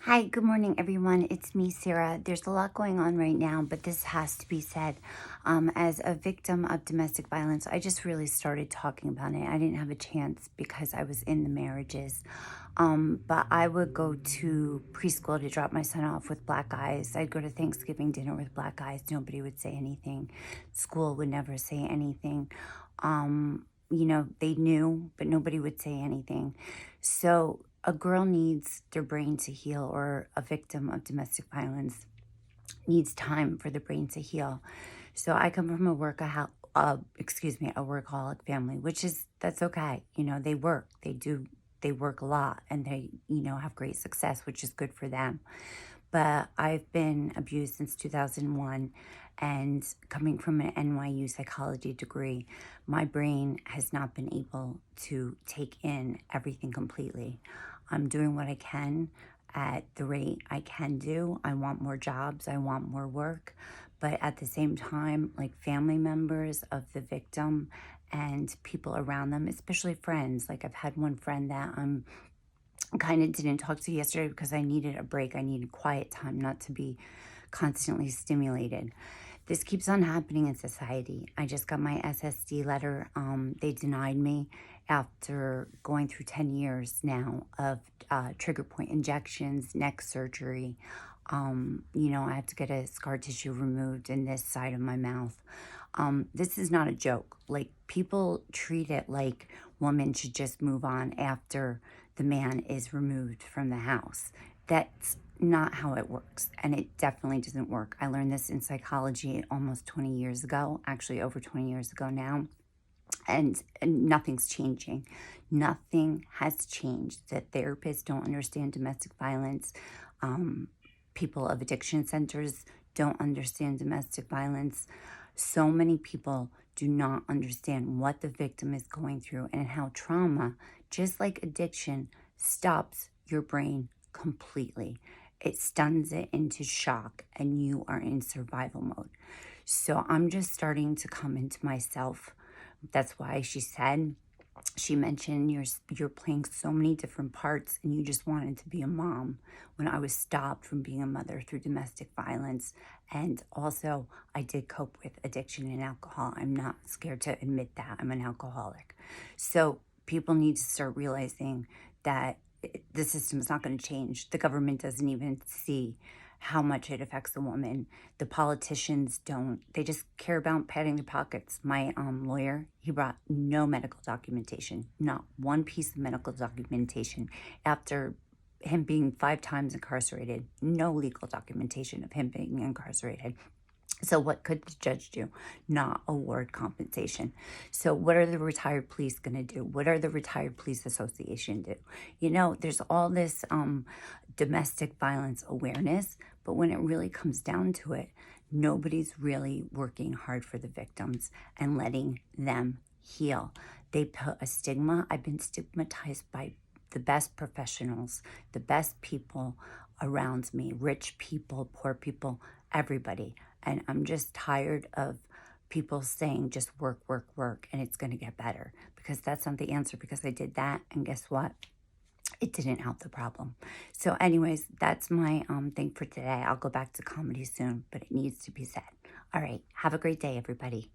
Hi, good morning, everyone. It's me, Sarah. There's a lot going on right now, but this has to be said. As a victim of domestic violence, I just really started talking about it. I didn't have a chance because I was in the marriages. But I would go to preschool to drop my son off with black eyes. I'd go to Thanksgiving dinner with black eyes. Nobody would say anything. School would never say anything. They knew, but nobody would say anything. So a girl needs their brain to heal, or a victim of domestic violence needs time for the brain to heal. So I come from a workaholic family, that's okay. They work, they work a lot, and they, have great success, which is good for them. But I've been abused since 2001, and coming from an NYU psychology degree, my brain has not been able to take in everything completely. I'm doing what I can at the rate I can do. I want more jobs, I want more work, but at the same time, like family members of the victim and people around them, especially friends. Like I've had one friend that kind of didn't talk to yesterday because I needed a break. I needed quiet time, not to be constantly stimulated. This keeps on happening in society. I just got my SSD letter. They denied me after going through 10 years now of trigger point injections, neck surgery. I have to get a scar tissue removed in this side of my mouth. This is not a joke. Like, people treat it like women should just move on after the man is removed from the house. That's not how it works, and it definitely doesn't work. I learned this in psychology almost 20 years ago, actually over 20 years ago now, and nothing's changing. Nothing has changed. The therapists don't understand domestic violence. People of addiction centers don't understand domestic violence. So many people do not understand what the victim is going through, and how trauma, just like addiction, stops your brain completely. It stuns it into shock, and you are in survival mode. So I'm just starting to come into myself. That's why she mentioned you're playing so many different parts, and you just wanted to be a mom. When I was stopped from being a mother through domestic violence, and also I did cope with addiction and alcohol. I'm not scared to admit that I'm an alcoholic. So people need to start realizing that the system is not going to change. The government doesn't even see how much it affects a woman. The politicians don't. They just care about padding their pockets. My lawyer, he brought no medical documentation, not one piece of medical documentation. After him being 5 times incarcerated, no legal documentation of him being incarcerated. So what could the judge do? Not award compensation. So what are the retired police going to do? What are the retired police association do? There's all this domestic violence awareness, but when it really comes down to it, nobody's really working hard for the victims and letting them heal. They put a stigma. I've been stigmatized by the best professionals, the best people around me, rich people, poor people, everybody. And I'm just tired of people saying just work, work, work, and it's going to get better, because that's not the answer. Because I did that, and guess what? It didn't help the problem. So anyways, that's my thing for today. I'll go back to comedy soon, but it needs to be said. All right. Have a great day, everybody.